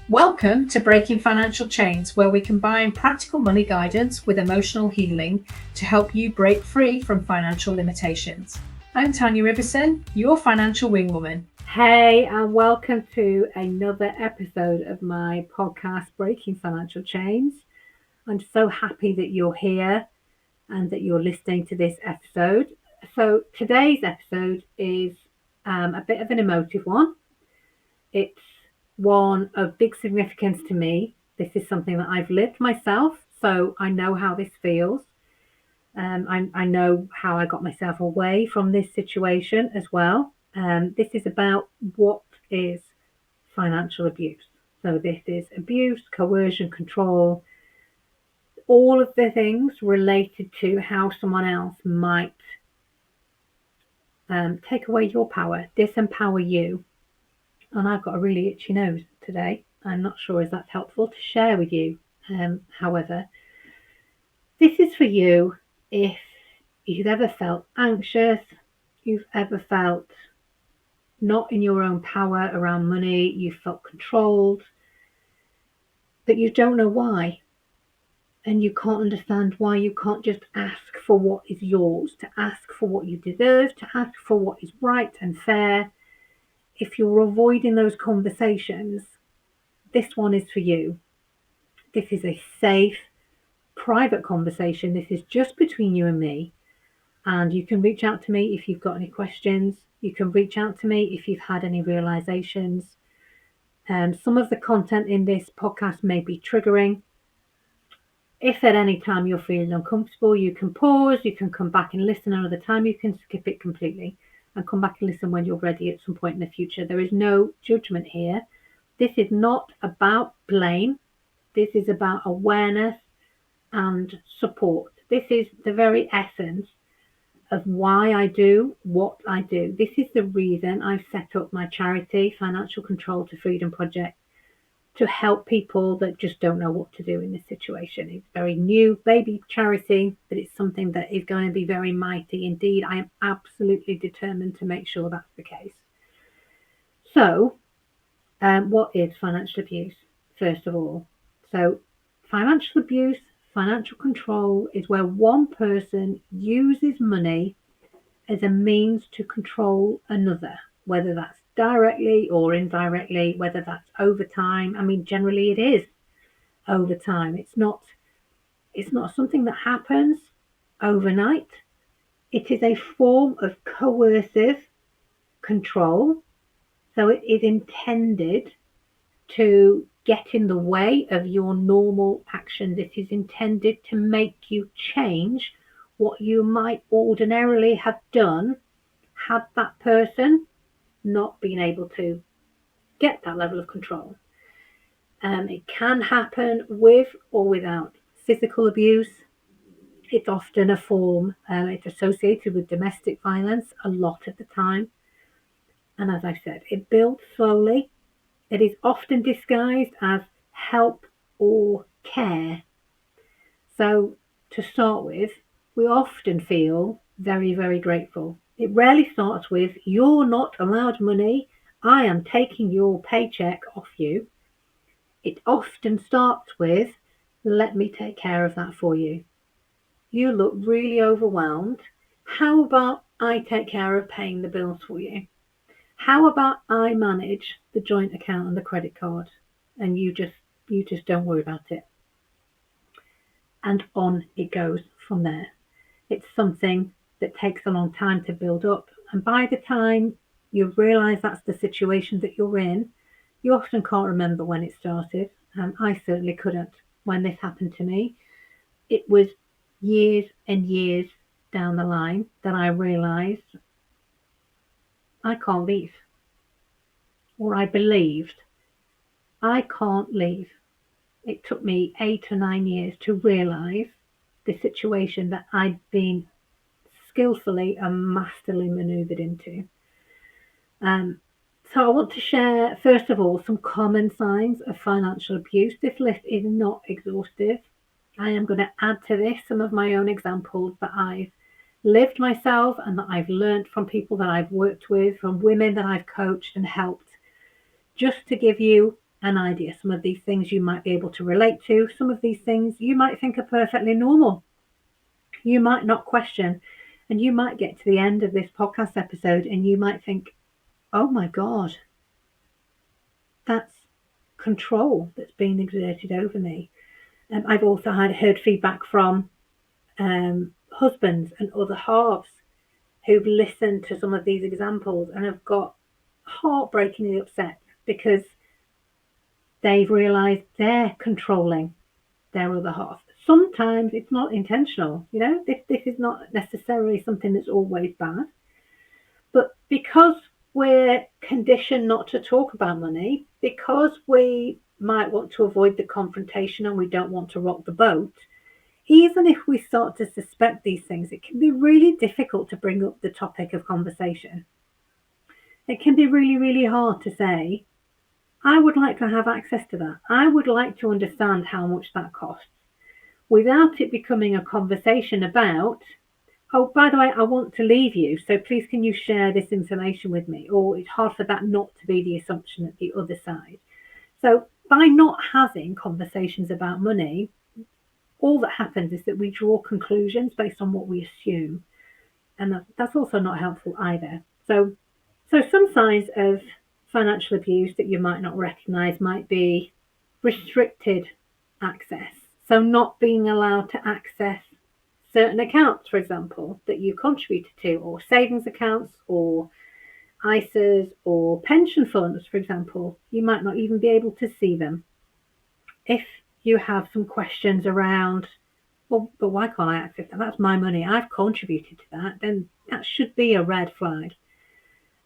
Welcome to Breaking Financial Chains, where we combine practical money guidance with emotional healing to help you break free from financial limitations. I'm Tanya Ibberson, your financial wingwoman. Hey, and welcome to another episode of my podcast, Breaking Financial Chains. I'm so happy that you're here and that you're listening to this episode. So, today's episode is a bit of an emotive one. It's one of big significance to me. This is something that I've lived myself, so I know how this feels. I know how I got myself away from this situation as well. This is about what is financial abuse. So this is abuse, coercion, control, all of the things related to how someone else might take away your power, disempower you. And I've got a really itchy nose today. I'm not sure if that's helpful to share with you. However, this is for you if you've ever felt anxious, you've ever felt not in your own power around money, you felt controlled, but you don't know why. And you can't understand why you can't just ask for what is yours, to ask for what you deserve, to ask for what is right and fair. If you're avoiding those conversations, this one is for you. This is a safe, private conversation. This is just between you and me. And you can reach out to me if you've got any questions. You can reach out to me if you've had any realizations. Some of the content in this podcast may be triggering. If at any time you're feeling uncomfortable, you can pause, you can come back and listen another time, you can skip it completely and come back and listen when you're ready at some point in the future. There is no judgment here. This is not about blame. This is about awareness and support. This is the very essence of why I do what I do. This is the reason I've set up my charity, Financial Control to Freedom Project, to help people that just don't know what to do in this situation. It's a very new baby charity, but it's something that is going to be very mighty indeed. I am absolutely determined to make sure that's the case. So, what is financial abuse, first of all? So, financial abuse, financial control is where one person uses money as a means to control another, whether that's directly or indirectly, whether that's over time. I mean, generally it is over time. It's not something that happens overnight. It is a form of coercive control. So it is intended to get in the way of your normal actions. It is intended to make you change what you might ordinarily have done had that person not been able to get that level of control. It can happen with or without physical abuse. It's often a form, it's associated with domestic violence a lot of the time. And as I said, it builds slowly. It is often disguised as help or care. So, to start with, we often feel very, very grateful. It rarely starts with, you're not allowed money, I am taking your paycheck off you. It often starts with, let me take care of that for you. You look really overwhelmed. How about I take care of paying the bills for you? How about I manage the joint account and the credit card and you just don't worry about it? And on it goes from there. It's something that takes a long time to build up. And by the time you realize that's the situation that you're in, you often can't remember when it started. I certainly couldn't when this happened to me. It was years and years down the line that I realized I can't leave. Or I believed I can't leave. It took me 8 or 9 years to realize the situation that I'd been skillfully and masterly maneuvered into. So I want to share, first of all, some common signs of financial abuse. This list is not exhaustive. I am going to add to this some of my own examples that I've lived myself and that I've learned from people that I've worked with, from women that I've coached and helped, just to give you an idea. Some of these things you might be able to relate to. Some of these things you might think are perfectly normal. You might not question, and you might get to the end of this podcast episode and you might think, oh my God, that's control that's being exerted over me. I've also heard feedback from husbands and other halves who've listened to some of these examples and have got heartbreakingly upset because they've realised they're controlling their other half. Sometimes it's not intentional, this is not necessarily something that's always bad. But because we're conditioned not to talk about money, because we might want to avoid the confrontation and we don't want to rock the boat, even if we start to suspect these things, it can be really difficult to bring up the topic of conversation. It can be really, really hard to say, I would like to have access to that. I would like to understand how much that costs, without it becoming a conversation about, oh, by the way, I want to leave you, so please can you share this information with me? Or it's hard for that not to be the assumption at the other side. So by not having conversations about money, all that happens is that we draw conclusions based on what we assume. And that's also not helpful either. So some signs of financial abuse that you might not recognise might be restricted access. So not being allowed to access certain accounts, for example, that you contributed to, or savings accounts, or ISAs, or pension funds, for example. You might not even be able to see them. If you have some questions around, well, but why can't I access that? That's my money. I've contributed to that. Then that should be a red flag.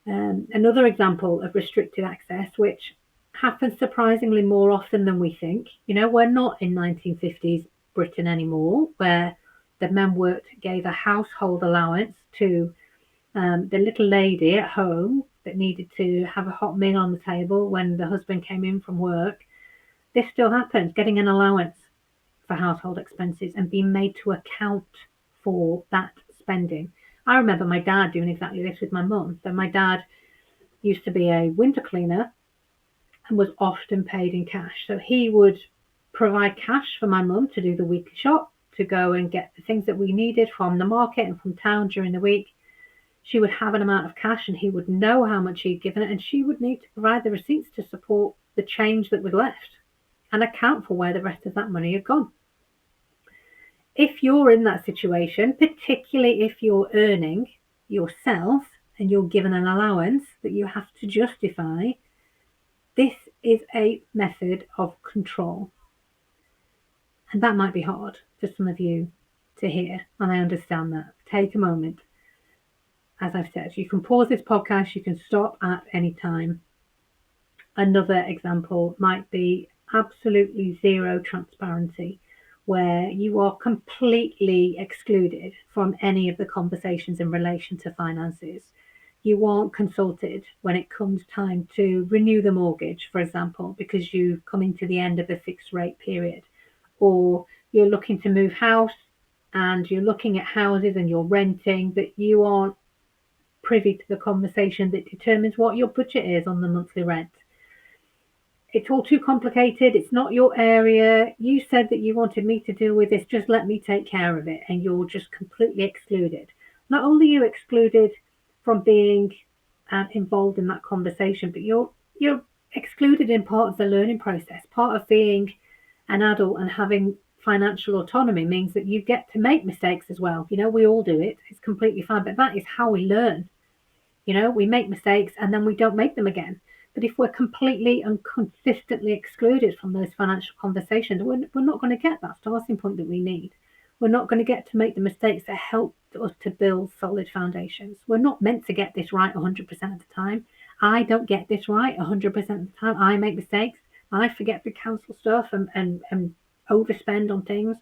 Another example of restricted access, which happens surprisingly more often than we think. We're not in 1950s Britain anymore, where the men gave a household allowance to the little lady at home that needed to have a hot meal on the table when the husband came in from work. This still happens, getting an allowance for household expenses and being made to account for that spending. I remember my dad doing exactly this with my mum. So my dad used to be a window cleaner and was often paid in cash. So he would provide cash for my mum to do the weekly shop, to go and get the things that we needed from the market and from town during the week. She would have an amount of cash and he would know how much he'd given it, and she would need to provide the receipts to support the change that was left and account for where the rest of that money had gone. If you're in that situation, particularly if you're earning yourself and you're given an allowance that you have to justify, this is a method of control. And that might be hard for some of you to hear, and I understand that. Take a moment. As I've said, you can pause this podcast, you can stop at any time. Another example might be absolutely zero transparency, where you are completely excluded from any of the conversations in relation to finances. You aren't consulted when it comes time to renew the mortgage, for example, because you've come into the end of the fixed rate period, or you're looking to move house and you're looking at houses and you're renting, but you aren't privy to the conversation that determines what your budget is on the monthly rent. It's all too complicated. It's not your area. You said that you wanted me to deal with this. Just let me take care of it. And you're just completely excluded. Not only are you excluded from being involved in that conversation, but you're excluded in part of the learning process. Part of being an adult and having financial autonomy means that you get to make mistakes as well. We all do it. It's completely fine. But that is how we learn. We make mistakes and then we don't make them again. But if we're completely and consistently excluded from those financial conversations, we're not going to get that starting point that we need. We're not going to get to make the mistakes that help us to build solid foundations. We're not meant to get this right 100% of the time. I don't get this right 100% of the time. I make mistakes. I forget to cancel stuff and overspend on things.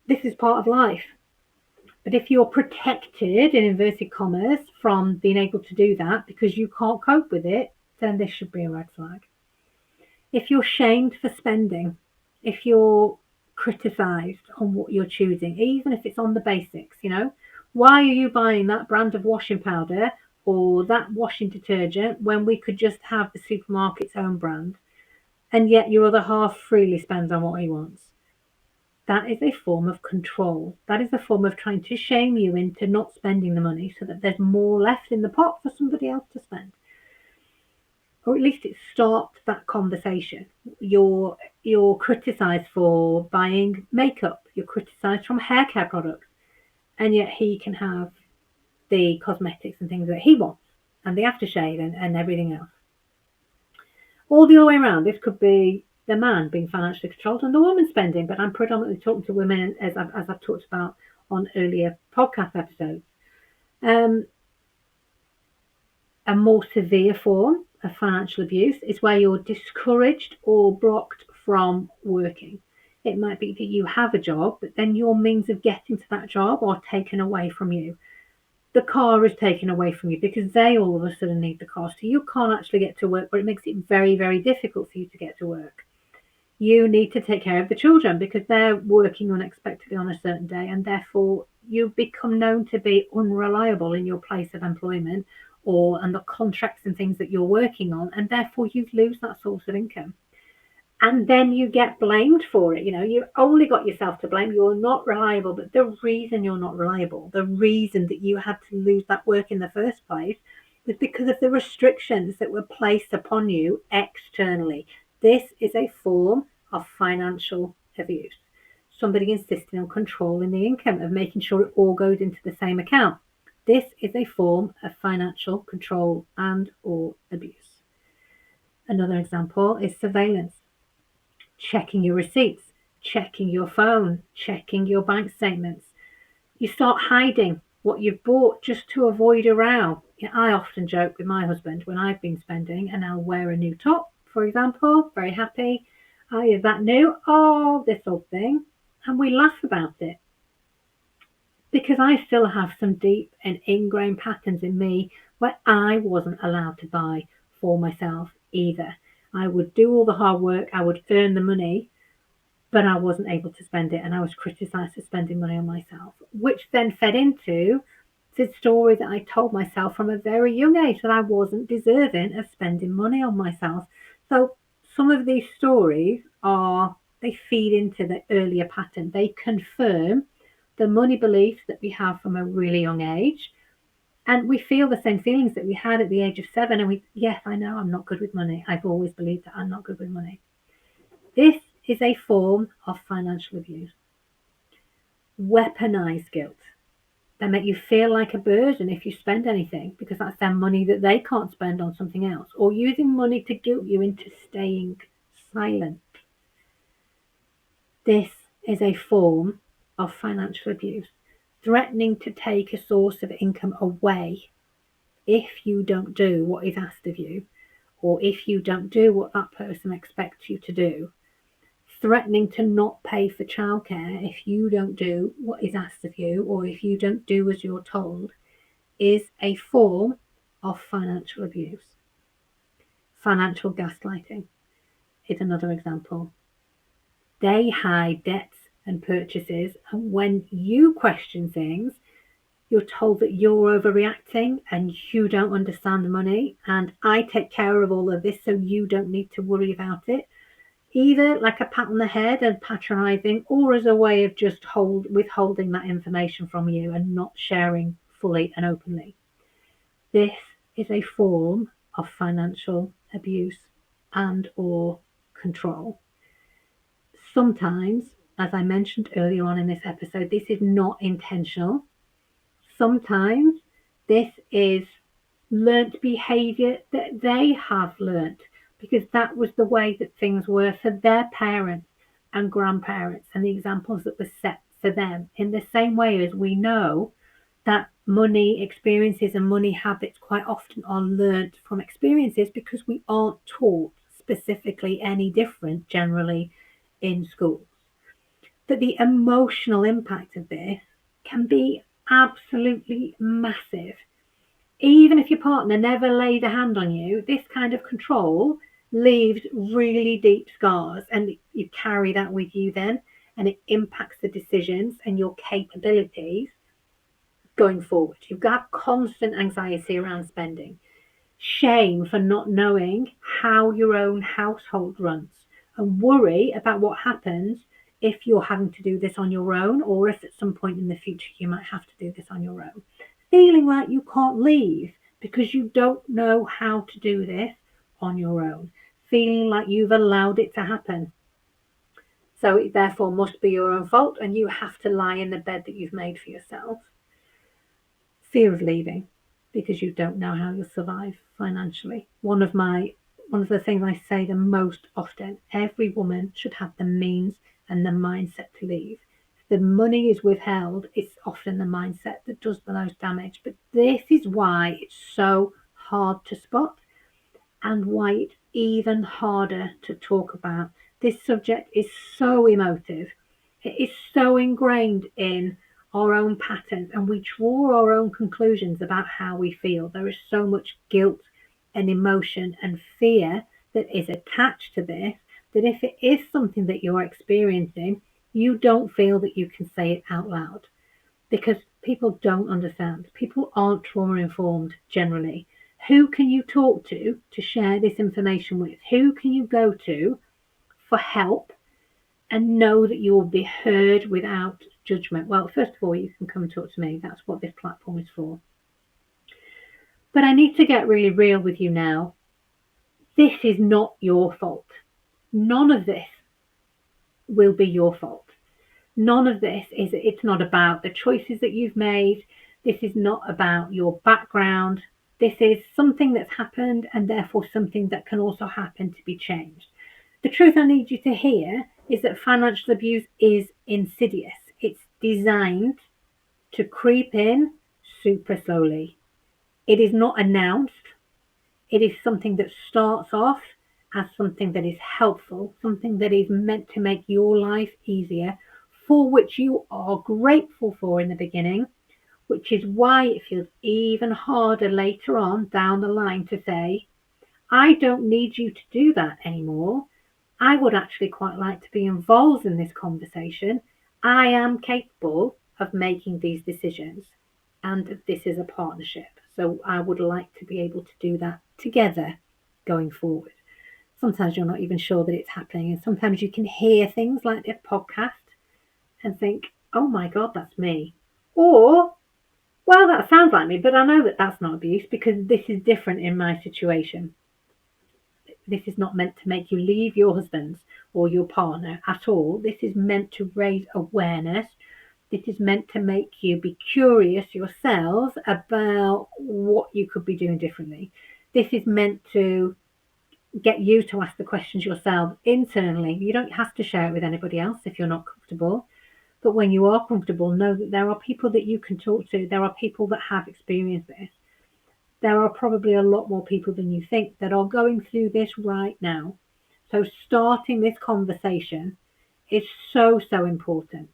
This is part of life. But if you're protected, in inverted commas, from being able to do that because you can't cope with it, then this should be a red flag. If you're shamed for spending, if you're criticised on what you're choosing, even if it's on the basics, why are you buying that brand of washing powder or that washing detergent when we could just have the supermarket's own brand? and yet your other half freely spends on what he wants. That is a form of control. That is a form of trying to shame you into not spending the money so that there's more left in the pot for somebody else to spend. Or at least it starts that conversation. You're criticised for buying makeup. You're criticised from hair care products. And yet he can have the cosmetics and things that he wants and the aftershave and everything else. All the other way around, this could be the man being financially controlled and the woman spending, but I'm predominantly talking to women as I've talked about on earlier podcast episodes. A more severe form of financial abuse is where you're discouraged or blocked from working. It might be that you have a job, but then your means of getting to that job are taken away from you. The car is taken away from you because they all of a sudden need the car. So you can't actually get to work, but it makes it very, very difficult for you to get to work. You need to take care of the children because they're working unexpectedly on a certain day, and therefore you become known to be unreliable in your place of employment and the contracts and things that you're working on, and therefore you lose that source of income. And then you get blamed for it. You've only got yourself to blame. You're not reliable, but the reason you're not reliable, the reason that you had to lose that work in the first place, was because of the restrictions that were placed upon you externally. This is a form of financial abuse. Somebody insisting on controlling the income, of making sure it all goes into the same account. This is a form of financial control and or abuse. Another example is surveillance. Checking your receipts, checking your phone, checking your bank statements. You start hiding what you've bought just to avoid a row. I often joke with my husband when I've been spending and I'll wear a new top, for example, very happy. Oh, is that new? Oh, this old thing. And we laugh about it because I still have some deep and ingrained patterns in me where I wasn't allowed to buy for myself either. I would do all the hard work, I would earn the money, but I wasn't able to spend it, and I was criticised for spending money on myself, which then fed into the story that I told myself from a very young age, that I wasn't deserving of spending money on myself. So some of these stories they feed into the earlier pattern. They confirm the money beliefs that we have from a really young age. And we feel the same feelings that we had at the age of 7. And yes, I know I'm not good with money. I've always believed that I'm not good with money. This is a form of financial abuse. Weaponised guilt. They make you feel like a burden if you spend anything because that's their money that they can't spend on something else, or using money to guilt you into staying silent. This is a form of financial abuse, threatening to take a source of income away if you don't do what is asked of you, or if you don't do what that person expects you to do. Threatening to not pay for childcare if you don't do what is asked of you, or if you don't do as you're told, is a form of financial abuse. Financial gaslighting is another example. They hide debts and purchases, and when you question things, you're told that you're overreacting and you don't understand the money, and I take care of all of this so you don't need to worry about it. Either like a pat on the head and patronising, or as a way of just withholding that information from you and not sharing fully and openly. This is a form of financial abuse and or control. Sometimes, as I mentioned earlier on in this episode, this is not intentional. Sometimes this is learnt behaviour that they have learnt because that was the way that things were for their parents and grandparents, and the examples that were set for them. In the same way as we know that money experiences and money habits quite often are learnt from experiences because we aren't taught specifically any different generally in schools. That the emotional impact of this can be absolutely massive. Even if your partner never laid a hand on you, this kind of control leaves really deep scars, and you carry that with you then, and it impacts the decisions and your capabilities going forward. You've got constant anxiety around spending, shame for not knowing how your own household runs. and worry about what happens if you're having to do this on your own, or if at some point in the future you might have to do this on your own. Feeling like you can't leave because you don't know how to do this on your own. Feeling like you've allowed it to happen. So it therefore must be your own fault and you have to lie in the bed that you've made for yourself. Fear of leaving because you don't know how you'll survive financially. One of the things I say the most often, every woman should have the means and the mindset to leave. If the money is withheld, it's often the mindset that does the most damage. But this is why it's so hard to spot and why it's even harder to talk about. This subject is so emotive. It is so ingrained in our own patterns, and we draw our own conclusions about how we feel. There is so much guilt and emotion and fear that is attached to this, that if it is something that you're experiencing, you don't feel that you can say it out loud because people don't understand. People aren't trauma informed generally. Who can you talk to share this information with? Who can you go to for help and know that you will be heard without judgment? Well, first of all, you can come and talk to me. That's what this platform is for. But I need to get really real with you now. This is not your fault. None of this will be your fault. None of this it's not about the choices that you've made. This is not about your background. This is something that's happened and therefore something that can also happen to be changed. The truth I need you to hear is that financial abuse is insidious. It's designed to creep in super slowly. It is not announced. It is something that starts off as something that is helpful, something that is meant to make your life easier, for which you are grateful for in the beginning, which is why it feels even harder later on down the line to say, I don't need you to do that anymore. I would actually quite like to be involved in this conversation. I am capable of making these decisions, and this is a partnership. So I would like to be able to do that together going forward. Sometimes you're not even sure that it's happening, and sometimes you can hear things like this podcast and think, oh my God, that's me. Or, well, that sounds like me, but I know that that's not abuse because this is different in my situation. This is not meant to make you leave your husband or your partner at all. This is meant to raise awareness. This is meant to make you be curious yourselves about what you could be doing differently. This is meant to get you to ask the questions yourself internally. You don't have to share it with anybody else if you're not comfortable. But when you are comfortable, know that there are people that you can talk to. There are people that have experienced this. There are probably a lot more people than you think that are going through this right now. So starting this conversation is so, so important.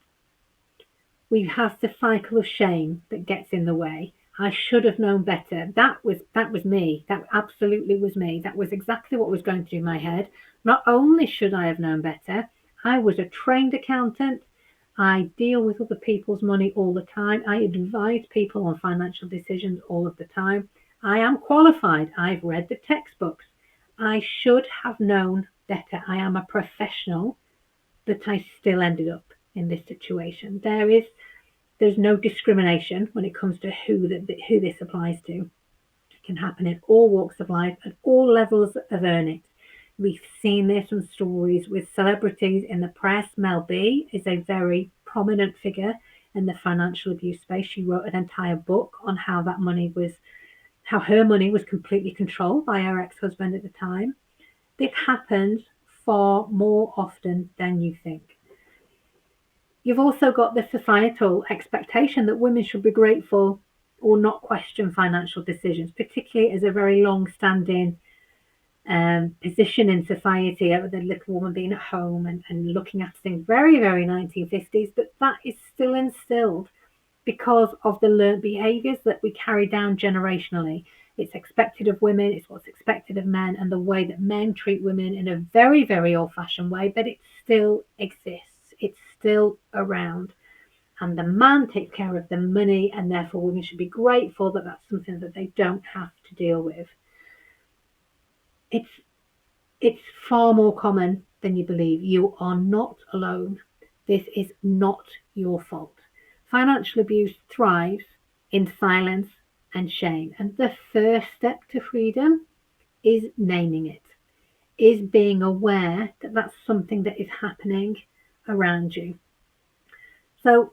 We have the cycle of shame that gets in the way. I should have known better. That was me. That absolutely was me. That was exactly what was going through my head. Not only should I have known better, I was a trained accountant. I deal with other people's money all the time. I advise people on financial decisions all of the time. I am qualified. I've read the textbooks. I should have known better. I am a professional, but I still ended up in this situation. There's no discrimination when it comes to who this applies to. It can happen in all walks of life, at all levels of earnings. We've seen this from stories with celebrities in the press. Mel B is a very prominent figure in the financial abuse space. She wrote an entire book on how her money was completely controlled by her ex-husband at the time. This happens far more often than you think. You've also got the societal expectation that women should be grateful or not question financial decisions, particularly as a very long-standing position in society, the little woman being at home and looking after things, very, very 1950s, but that is still instilled because of the learned behaviours that we carry down generationally. It's expected of women, it's what's expected of men, and the way that men treat women in a very, very old-fashioned way, but it still exists. It's still around. And the man takes care of the money, and therefore women should be grateful that that's something that they don't have to deal with. It's It's far more common than you believe. You are not alone. This is not your fault. Financial abuse thrives in silence and shame. And the first step to freedom is naming it, is being aware that that's something that is happening around you. So,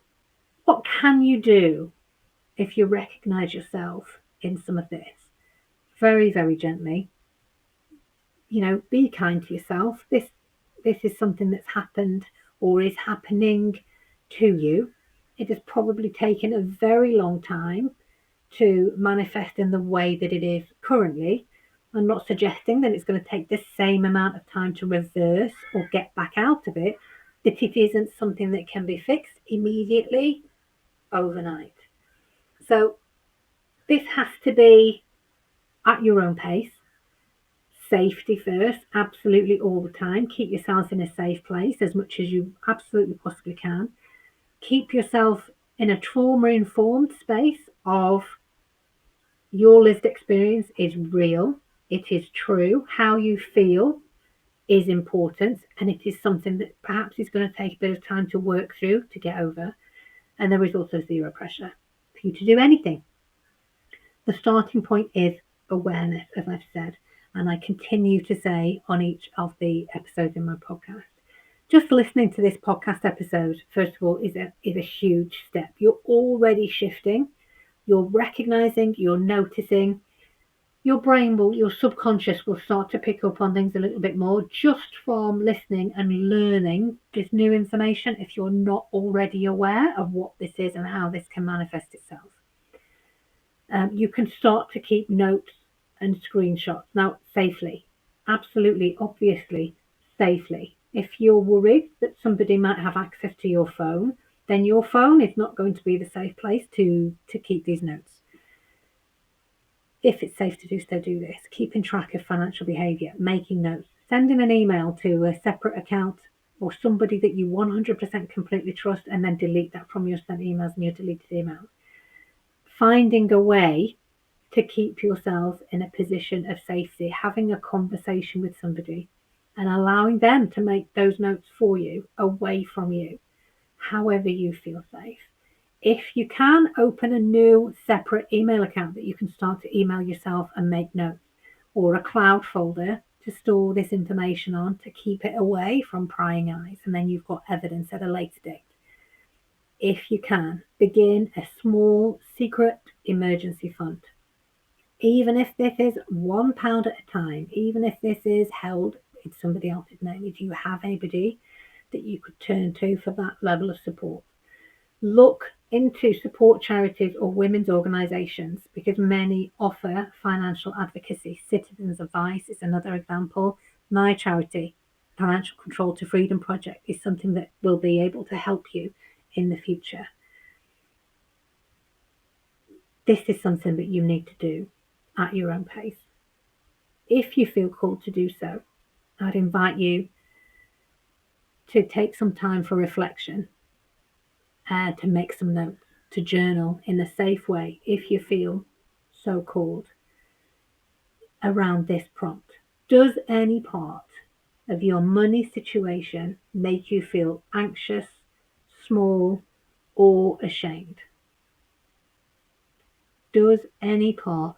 what can you do if you recognize yourself in some of this? Very, very gently, be kind to yourself. This is something that's happened or is happening to you. It has probably taken a very long time to manifest in the way that it is currently. I'm not suggesting that it's going to take the same amount of time to reverse or get back out of it, that it isn't something that can be fixed immediately overnight. So this has to be at your own pace. Safety first, absolutely all the time. Keep yourself in a safe place as much as you absolutely possibly can. Keep yourself in a trauma-informed space of your lived experience is real, it is true, how you feel is important, and it is something that perhaps is going to take a bit of time to work through to get over. And there is also zero pressure for you to do anything. The starting point is awareness, as I've said, and I continue to say on each of the episodes in my podcast. Just listening to this podcast episode, first of all, is a huge step. You're already shifting, you're recognizing, you're noticing. Your brain your subconscious will start to pick up on things a little bit more just from listening and learning this new information if you're not already aware of what this is and how this can manifest itself. You can start to keep notes and screenshots now safely, absolutely, obviously, safely. If you're worried that somebody might have access to your phone, then your phone is not going to be the safe place to keep these notes. If it's safe to do so, do this. Keeping track of financial behaviour, making notes, sending an email to a separate account or somebody that you 100% completely trust, and then delete that from your sent emails and your deleted emails. Finding a way to keep yourself in a position of safety, having a conversation with somebody and allowing them to make those notes for you away from you, however you feel safe. If you can, open a new separate email account that you can start to email yourself and make notes, or a cloud folder to store this information on to keep it away from prying eyes, and then you've got evidence at a later date. If you can, begin a small secret emergency fund. Even if this is £1 at a time, even if this is held in somebody else's name, if you have anybody that you could turn to for that level of support. Look into support charities or women's organisations because many offer financial advocacy. Citizens Advice is another example. My charity, Financial Control to Freedom Project, is something that will be able to help you in the future. This is something that you need to do at your own pace. If you feel called to do so, I'd invite you to take some time for reflection, to make some notes, to journal in a safe way if you feel so called around this prompt. Does any part of your money situation make you feel anxious, small, or ashamed? Does any part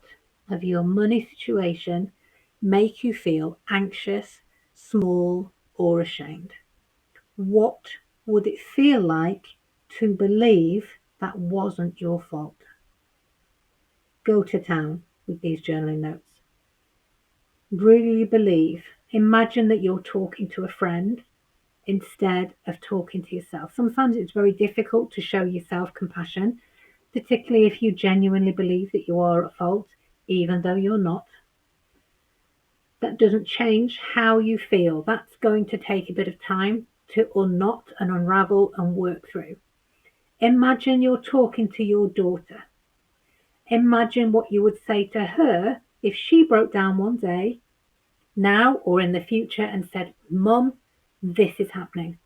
of your money situation make you feel anxious, small, or ashamed? What would it feel like to believe that wasn't your fault? Go to town with these journaling notes. Really believe, imagine that you're talking to a friend instead of talking to yourself. Sometimes it's very difficult to show yourself compassion, particularly if you genuinely believe that you are at fault, even though you're not. That doesn't change how you feel. That's going to take a bit of time to unknot and unravel and work through. Imagine you're talking to your daughter. Imagine what you would say to her if she broke down one day, now or in the future, and said, "Mum, this is happening.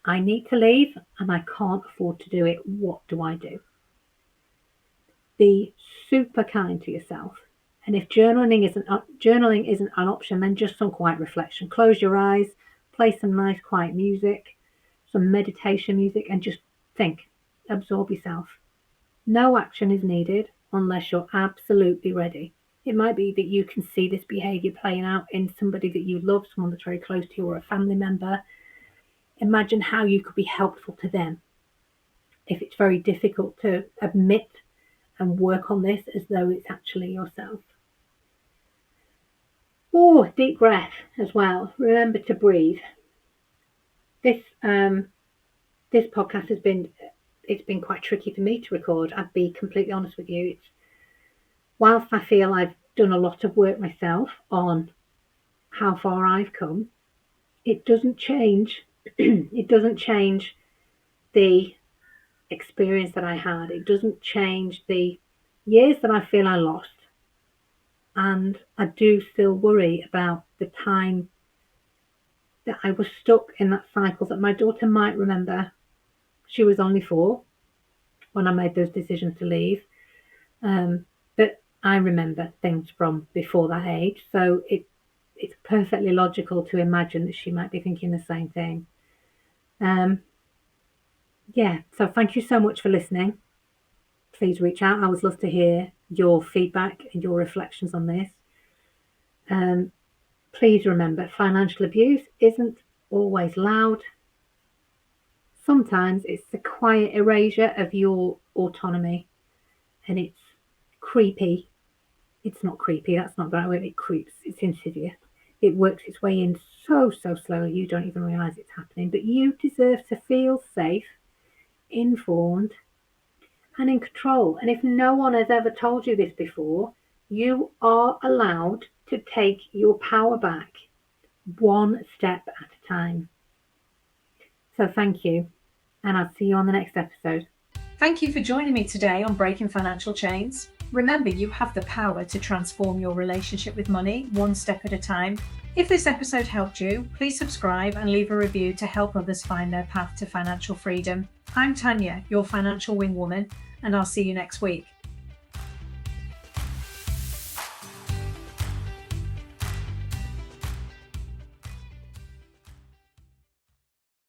I need to leave and I can't afford to do it. What do I do?" Be super kind to yourself. And if journaling isn't an option, then just some quiet reflection. Close your eyes, play some nice quiet music, some meditation music, and just think, absorb yourself. No action is needed unless you're absolutely ready. It might be that you can see this behaviour playing out in somebody that you love, someone that's very close to you, or a family member. Imagine how you could be helpful to them. If it's very difficult to admit and work on this as though it's actually yourself. Oh, deep breath as well. Remember to breathe. This podcast it's been quite tricky for me to record. I'd be completely honest with you. Whilst I feel I've done a lot of work myself on how far I've come, it doesn't change. It doesn't change the experience that I had. It doesn't change the years that I feel I lost. And I do still worry about the time that I was stuck in that cycle that my daughter might remember. She was only 4 when I made those decisions to leave. But I remember things from before that age. So it's perfectly logical to imagine that she might be thinking the same thing. So thank you so much for listening. Please reach out. I would love to hear your feedback and your reflections on this. Please remember, financial abuse isn't always loud. Sometimes it's the quiet erasure of your autonomy, and it's creepy. It's not creepy, that's not the right word. It creeps, it's insidious. It works its way in so slowly you don't even realise it's happening. But you deserve to feel safe, informed, and in control. And if no one has ever told you this before, you are allowed to take your power back, one step at a time. So thank you, and I'll see you on the next episode. Thank you for joining me today on Breaking Financial Chains. Remember, you have the power to transform your relationship with money one step at a time. If this episode helped you, please subscribe and leave a review to help others find their path to financial freedom. I'm Tanya, your financial wing woman, and I'll see you next week.